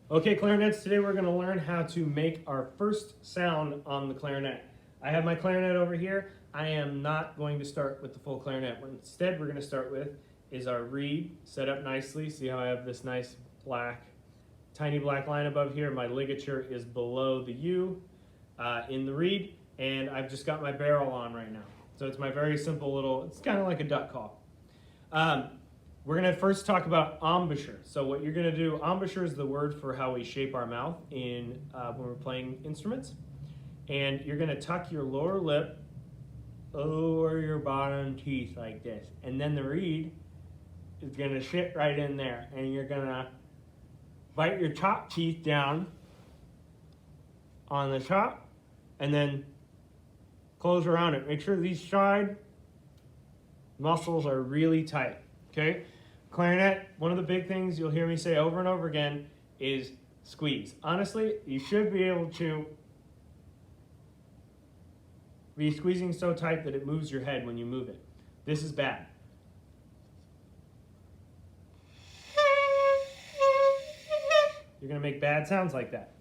Okay, clarinets, today we're going to learn how to make our first sound on the clarinet. I have my clarinet over here. I am not going to start with the full clarinet. What instead we're going to start with is our reed set up nicely. See how I have this nice tiny black line above here? My ligature is below the U in the reed, and I've just got my barrel on right now. So it's my very simple little, it's kind of like a duck call. We're going to first talk about embouchure. So what you're going to do, embouchure is the word for how we shape our mouth when we're playing instruments. And you're going to tuck your lower lip over your bottom teeth like this. And then the reed is going to sit right in there. And you're going to bite your top teeth down on the top and then close around it. Make sure these side muscles are really tight, okay? Clarinet, one of the big things you'll hear me say over and over again is squeeze. Honestly, you should be able to be squeezing so tight that it moves your head when you move it. This is bad. You're going to make bad sounds like that,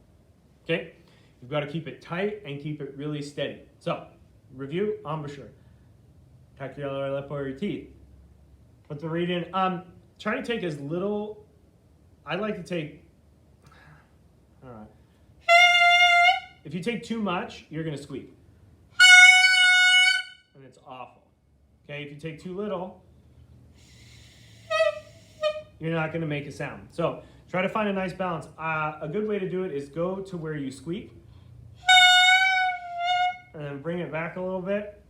okay? You've got to keep it tight and keep it really steady. So, review, embouchure. Tuck your lower lip over your teeth. Put the reed in. Try to take as little, I like to take, all right. If you take too much, you're going to squeak. And it's awful. Okay, if you take too little, you're not going to make a sound. So try to find a nice balance. A good way to do it is go to where you squeak and then bring it back a little bit.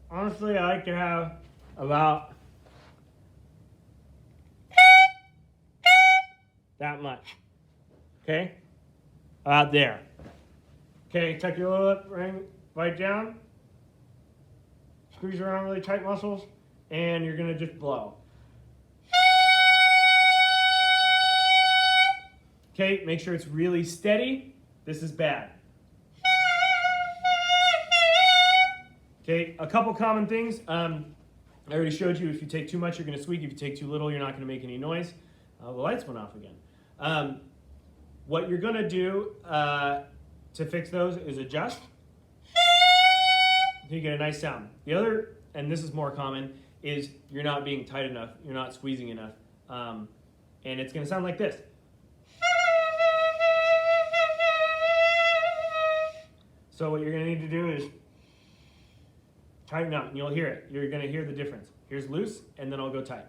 Honestly, I like to have about that much. Okay? About there. Okay, tuck your lower lip, ring right down. Squeeze around really tight muscles, and you're gonna just blow. Okay, make sure it's really steady. This is bad. Okay, a couple common things. I already showed you if you take too much, you're gonna squeak. If you take too little, you're not gonna make any noise. The lights went off again. What you're gonna do to fix those is adjust. You get a nice sound. The other, and this is more common, is you're not being tight enough, you're not squeezing enough. And it's gonna sound like this. So what you're gonna need to do is tighten up, and you'll hear it. You're gonna hear the difference. Here's loose, and then I'll go tight.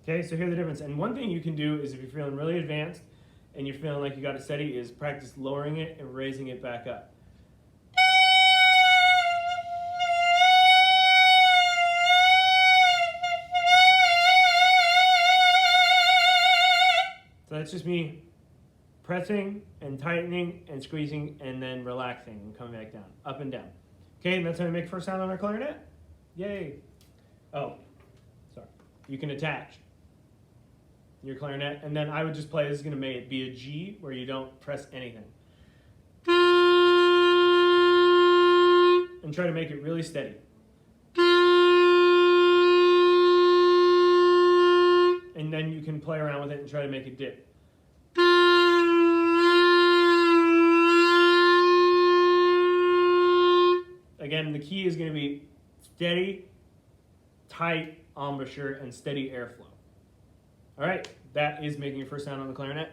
Okay, so hear the difference. And one thing you can do is if you're feeling really advanced and you're feeling like you got it steady is practice lowering it and raising it back up. So that's just me pressing and tightening and squeezing and then relaxing and coming back down, up and down. Okay, and that's how we make first sound on our clarinet. Yay. Oh, sorry. You can attach your clarinet, and then I would just play, this is going to be a G where you don't press anything. And try to make it really steady. And then you can play around with it and try to make it dip. Again, the key is going to be steady, tight embouchure, and steady airflow. All right, that is making your first sound on the clarinet.